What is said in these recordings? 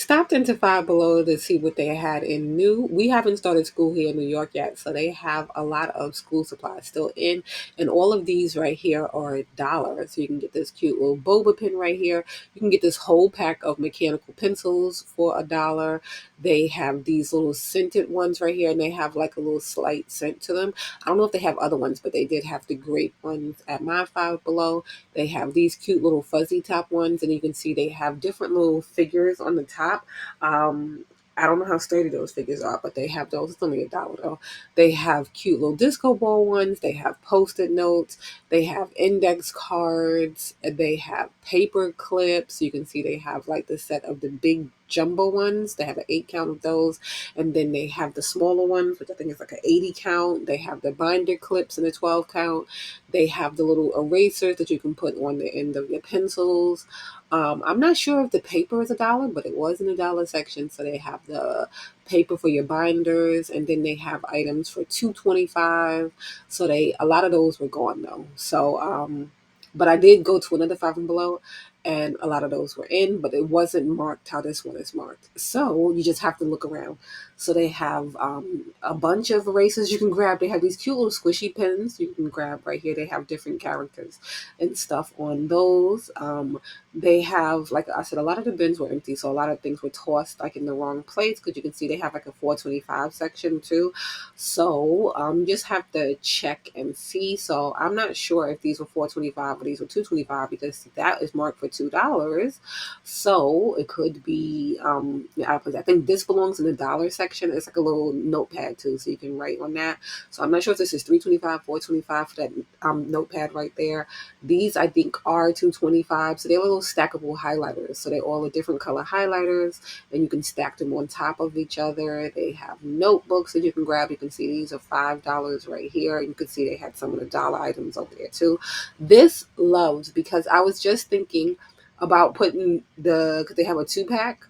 Stopped into Five Below to see what they had in new. We haven't started school here in New York yet, so they have a lot of school supplies still in. And all of these right here are $1. So you can get this cute little boba pin right here. You can get this whole pack of mechanical pencils for $1. They have these little scented ones right here, and they have like a little slight scent to them. I don't know if they have other ones, but they did have the grape ones at my Five Below. They have these cute little fuzzy top ones, and you can see they have different little figures on the top. I don't know how sturdy those figures are, but they have those. It's only $1 though. They have cute little disco ball ones. They have post-it notes. They have index cards. They have paper clips. You can see they have like the set of the big jumbo ones. They have an 8 count of those. And then they have the smaller ones, which I think is like an 80 count. They have the binder clips in the 12 count. They have the little erasers that you can put on the end of your pencils. I'm not sure if the paper is $1, but it was in the dollar section. So they have the paper for your binders, and then they have items for $2.25. So a lot of those were gone though. So but I did go to another Five and Below, and a lot of those were in, but it wasn't marked how this one is marked. So you just have to look around. So they have a bunch of erasers you can grab. They have these cute little squishy pens you can grab right here. They have different characters and stuff on those. They have, like I said, a lot of the bins were empty, so a lot of things were tossed like in the wrong place, because you can see they have like a 425 section too. So you just have to check and see. So I'm not sure if these were 425 or these were 225, because that is marked for $2. So it could be yeah, I think this belongs in the dollar section. It's like a little notepad too, so you can write on that. So I'm not sure if this is 325, 425 for that notepad right there. These I think are 225. So they're little stackable highlighters. So they're all a different color highlighters, and you can stack them on top of each other. They have notebooks that you can grab. You can see these are $5 right here. You can see they had some of the dollar items over there too. This loved, because I was just thinking about putting because they have a 2 pack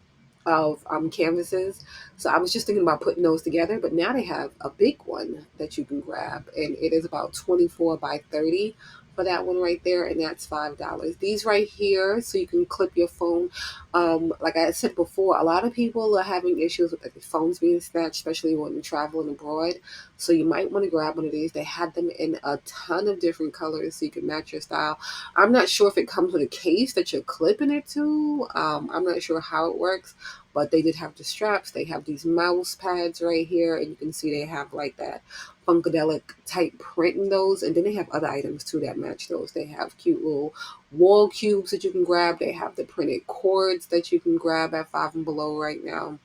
of canvases. So I was just thinking about putting those together, but now they have a big one that you can grab, and it is about 24 by 30 for that one right there, and that's $5. These right here, so you can clip your phone. Like I said before, a lot of people are having issues with like, their phones being snatched, especially when you're traveling abroad. So you might want to grab one of these. They had them in a ton of different colors, so you can match your style. I'm not sure if it comes with a case that you're clipping it to. I'm not sure how it works, but they did have the straps. They have these mouse pads right here, and you can see they have like that funkadelic type print in those. And then they have other items too that match those. They have cute little wall cubes that you can grab. They have the printed cords that you can grab at Five and Below right now.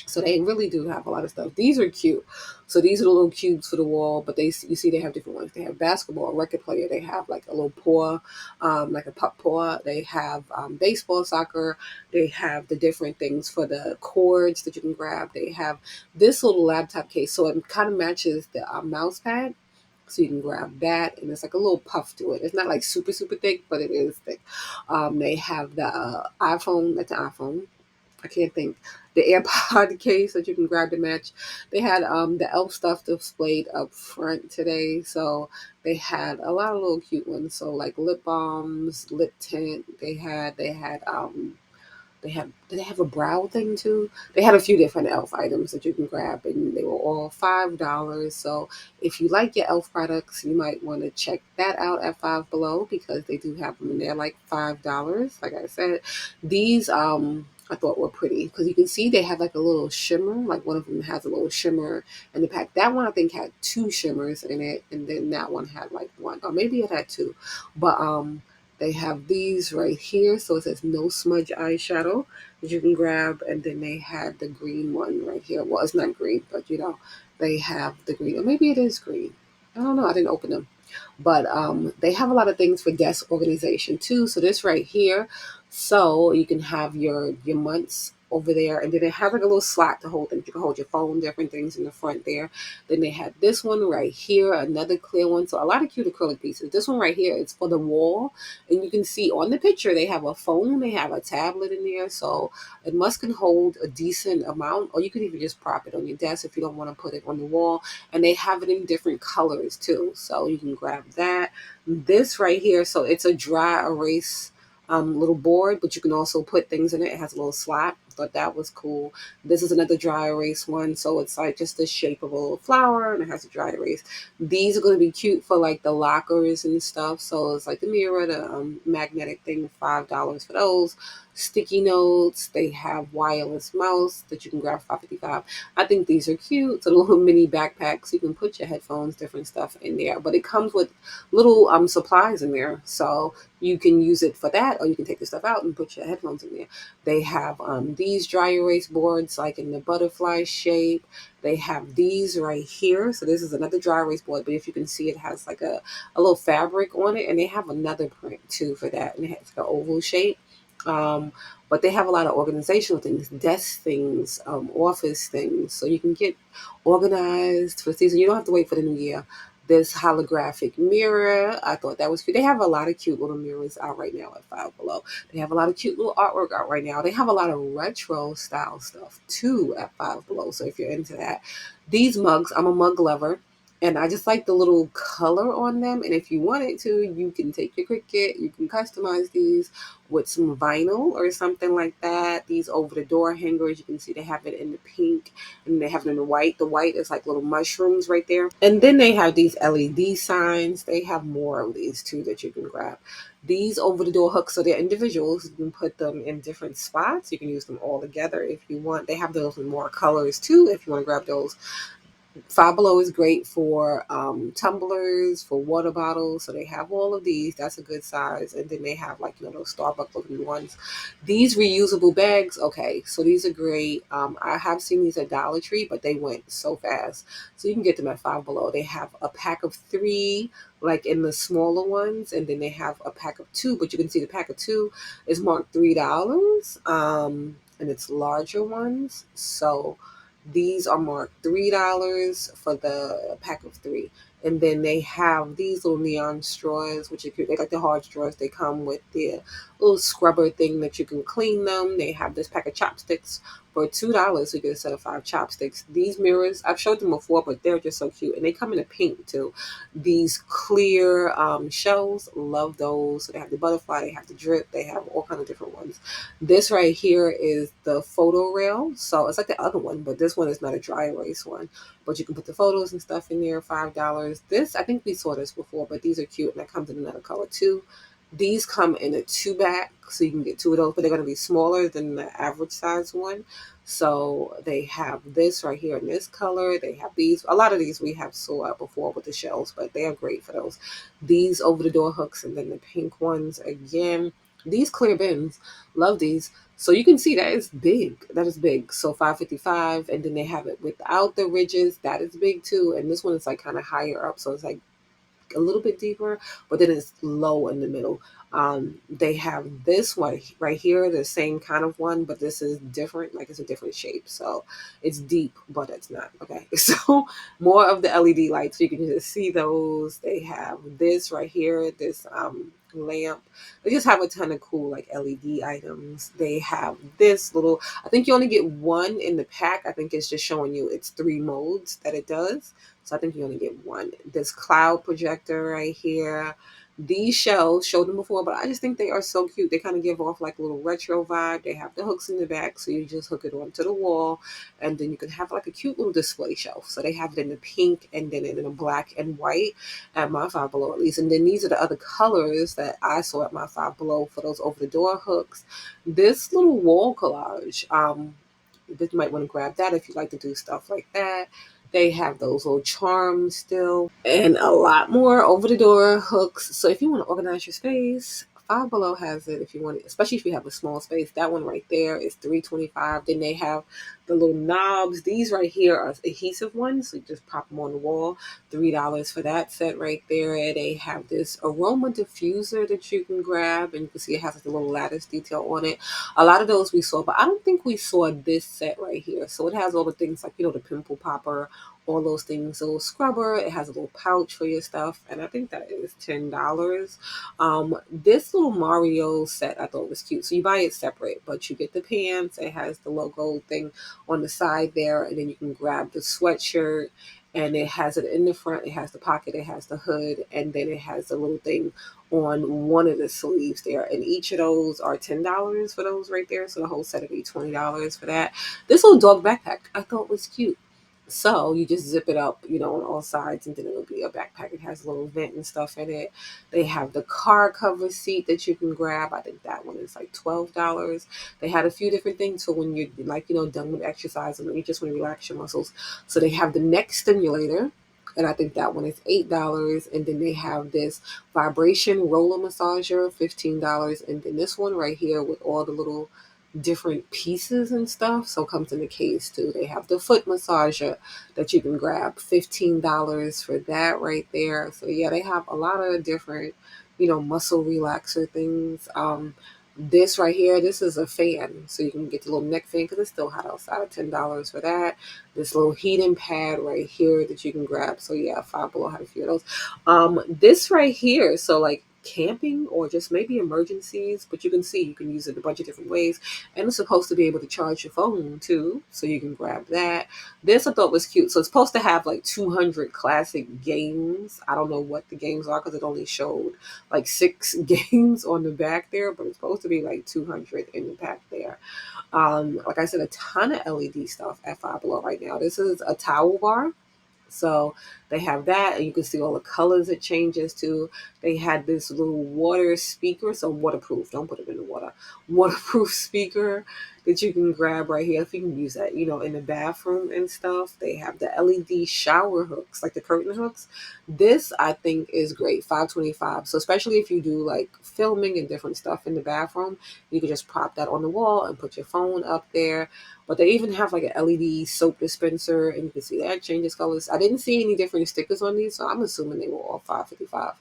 So they really do have a lot of stuff. These are cute. So these are the little cubes for the wall, but you see they have different ones. They have basketball, a record player. They have like a little paw, like a puck paw. They have baseball, soccer. They have the different things for the cords that you can grab. They have this little laptop case, so it kind of matches the mouse pad. So you can grab that, and it's like a little puff to it. It's not like super super thick, but it is thick. They have the iPhone. That's an iPhone. I can't think. The AirPod case that you can grab to match. They had the elf stuff displayed up front today. So they had a lot of little cute ones. So like lip balms, lip tint. Did they have a brow thing too? They had a few different elf items that you can grab, and they were all $5. So if you like your elf products, you might want to check that out at Five Below, because they do have them, and they're like $5. Like I said, these I thought were pretty, because you can see they have like a little shimmer. Like one of them has a little shimmer in the pack. That one I think had two shimmers in it, and then that one had like one, or maybe it had two. But they have these right here. So it says no smudge eyeshadow that you can grab. And then they had the green one right here. Well, it's not green, but they have the green. Or maybe it is green. I don't know. I didn't open them. But they have a lot of things for desk organization too. So this right here, so you can have your months over there, and then it has like a little slot to hold them. You can hold your phone, different things in the front there. Then they had this one right here, another clear one. So a lot of cute acrylic pieces. This one right here is for the wall, and you can see on the picture they have a phone, they have a tablet in there, so it must can hold a decent amount. Or you could even just prop it on your desk if you don't want to put it on the wall. And they have it in different colors too, so you can grab that. This right here, so it's a dry erase little board, but you can also put things in it. It has a little slot, thought that was cool. This is another dry erase one, so it's like just the shape of a little flower and it has a dry erase. These are going to be cute for like the lockers and stuff. So it's like the mirror, the magnetic thing, $5 for those. Sticky notes. They have wireless mouse that you can grab for 5.55. I think these are cute. So the little mini backpacks, you can put your headphones, different stuff in there. But it comes with little supplies in there, so you can use it for that, or you can take the stuff out and put your headphones in there. They have these dry erase boards, like in the butterfly shape. They have these right here. So this is another dry erase board, but if you can see, it has like a little fabric on it, and they have another print too for that, and it has like an oval shape. Um, but they have a lot of organizational things, desk things, office things, so you can get organized for season. You don't have to wait for the new year. This holographic mirror, I thought that was cute. They have a lot of cute little mirrors out right now at Five Below. They have a lot of cute little artwork out right now. They have a lot of retro style stuff too at Five Below. So if you're into that, these mugs, I'm a mug lover. And I just like the little color on them. And if you wanted to, you can take your Cricut, you can customize these with some vinyl or something like that. These over the door hangers, you can see they have it in the pink and they have it in the white. The white is like little mushrooms right there. And then they have these LED signs. They have more of these too that you can grab. These over the door hooks, so they're individuals. You can put them in different spots. You can use them all together if you want. They have those in more colors too if you want to grab those. Five Below is great for tumblers, for water bottles. So they have all of these. That's a good size. And then they have like, those Starbucks looking ones. These reusable bags, okay, so these are great. I have seen these at Dollar Tree, but they went so fast. So you can get them at Five Below. They have a pack of 3, like in the smaller ones, and then they have a pack of 2, but you can see the pack of 2 is marked $3. And it's larger ones. So these are marked $3 for the pack of 3. And then they have these little neon straws, which are cute. They like the hard straws. They come with the little scrubber thing that you can clean them. They have this pack of chopsticks for $2. So you get a set of 5 chopsticks. These mirrors, I've showed them before, but they're just so cute. And they come in a pink too. These clear shells, love those. So they have the butterfly, they have the drip, they have all kind of different ones. This right here is the photo rail. So it's like the other one, but this one is not a dry erase one. But you can put the photos and stuff in there, $5. This, I think we saw this before, but these are cute and that comes in another color too. These come in a 2-pack, so you can get 2 of those, but they're going to be smaller than the average size one. So they have this right here in this color. They have these. A lot of these we have saw before with the shells, but they are great for those. These over the door hooks, and then the pink ones again. These clear bins, love these. So you can see that is big. That is big. So 5.55, and then they have it without the ridges. That is big too. And this one is like kind of higher up, so it's like a little bit deeper, but then it's low in the middle. They have this one right here, the same kind of one, but this is different, like it's a different shape. So it's deep, but it's not. Okay. So more of the LED lights, you can just see those. They have this right here, this lamp. They just have a ton of cool like LED items. They have this little, I think you only get one in the pack. I think it's just showing you it's 3 modes that it does. So I think you only get one. This cloud projector right here. These shells, showed them before, but I just think they are so cute. They kind of give off like a little retro vibe. They have the hooks in the back, so you just hook it onto the wall, and then you can have like a cute little display shelf. So they have it in the pink and then in the black and white at my Five Below at least. And then these are the other colors that I saw at my Five Below for those over the door hooks. This little wall collage, you might want to grab that if you like to do stuff like that. They have those little charms still and a lot more over the door hooks. So if you want to organize your space, Five Below has it if you want it, especially if you have a small space. That one right there is $3.25. Then they have the little knobs. These right here are adhesive ones, so you just pop them on the wall. $3 for that set right there. And they have this aroma diffuser that you can grab, and you can see it has like a little lattice detail on it. A lot of those we saw, but I don't think we saw this set right here. So it has all the things like, the pimple popper, all those things. A little scrubber. It has a little pouch for your stuff, and I think that is $10. This little Mario set I thought was cute. So you buy it separate, but you get the pants. It has the logo thing on the side there, and then you can grab the sweatshirt. And it has it in the front. It has the pocket. It has the hood, and then it has the little thing on one of the sleeves there, and each of those are $10 for those right there. So the whole set would be $20 for that. This little dog backpack I thought was cute. So you just zip it up, on all sides, and then it'll be a backpack. It has a little vent and stuff in it. They have the car cover seat that you can grab. I think that one is like $12. They had a few different things for when you're like, done with exercise and you just want to relax your muscles. So they have the neck stimulator, and I think that one is $8. And then they have this vibration roller massager, $15. And then this one right here with all the little different pieces and stuff. So it comes in the case too. They have the foot massager that you can grab, $15 for that right there. So yeah, they have a lot of different, muscle relaxer things. This right here, this is a fan, so you can get the little neck fan because it's still hot outside. $10 for that. This little heating pad right here that you can grab. So yeah, Five Below had a few of those. This right here, so like camping or just maybe emergencies, but you can see you can use it a bunch of different ways, and it's supposed to be able to charge your phone too, so you can grab that. This I thought was cute. So it's supposed to have like 200 classic games. I don't know what the games are because it only showed like six games on the back there, but it's supposed to be like 200 in the pack there. Like I said, a ton of LED stuff at Five Below right now. This is a towel bar. So they have that, and you can see all the colors it changes to. They had this little water speaker, so waterproof. Don't put it in the water. Waterproof speaker that you can grab right here if you can use that, in the bathroom and stuff. They have the LED shower hooks, like the curtain hooks. This I think is great, 525. So especially if you do like filming and different stuff in the bathroom, you can just prop that on the wall and put your phone up there. But they even have like an LED soap dispenser, and you can see that changes colors. I didn't see any different stickers on these, so I'm assuming they were all 555.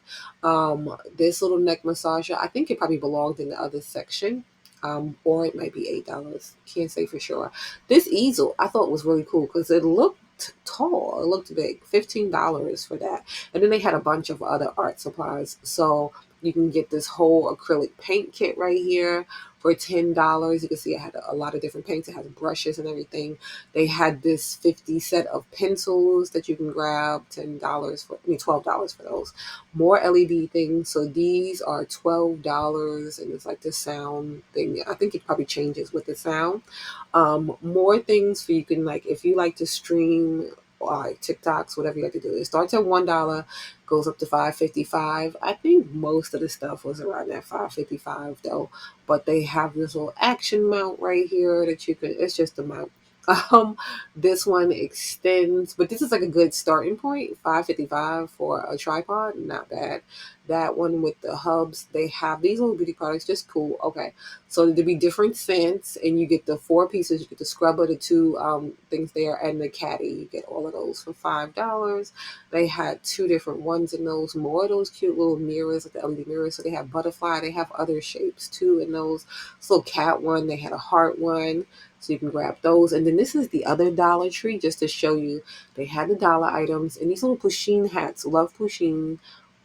This little neck massager, I think it probably belonged in the other section, or it might be $8. Can't say for sure. This easel I thought was really cool because it looked tall. It looked big. $15 for that. And then they had a bunch of other art supplies. So you can get this whole acrylic paint kit right here for $10. You can see it had a lot of different paints. It has brushes and everything. They had this 50 set of pencils that you can grab, $10 for, $12 for those. More LED things. So these are $12, and it's like the sound thing. I think it probably changes with the sound. More things for you can, like, if you like to stream like TikToks, whatever you like to do. It starts at $1, goes up to 555. I think most of the stuff was around that 555 though. But they have this little action mount right here that you can. It's just a mount. Um, this one extends, but this is like a good starting point. 555 for a tripod, not bad. That one with the hubs, they have these little beauty products, just cool. Okay, so there'll be different scents, and you get the four pieces. You get the scrubber, the two things there, and the caddy. You get all of those for $5. They had two different ones in those. More of those cute little mirrors, like the LED mirrors. So they have butterfly. They have other shapes too in those. This little cat one. They had a heart one. So you can grab those. And then this is the other Dollar Tree, just to show you. They had the dollar items and these little Pusheen hats. Love Pusheen.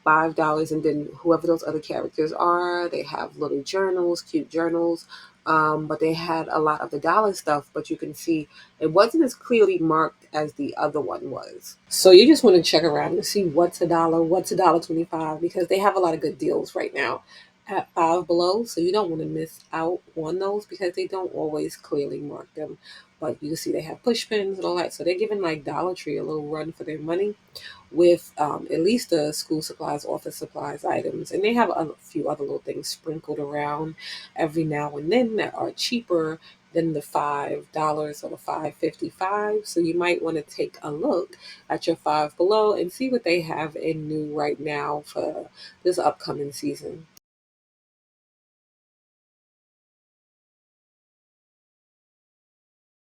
$5. And then whoever those other characters are, they have little journals, cute journals. But they had a lot of the dollar stuff, but you can see it wasn't as clearly marked as the other one was. So you just want to check around to see what's a dollar, what's a dollar 25, because they have a lot of good deals right now at Five Below. So you don't want to miss out on those because they don't always clearly mark them. But you can see they have push pins and all that. So they're giving like Dollar Tree a little run for their money with at least the school supplies, office supplies items. And they have a few other little things sprinkled around every now and then that are cheaper than the $5 or the 555. So you might want to take a look at your Five Below and see what they have in new right now for this upcoming season.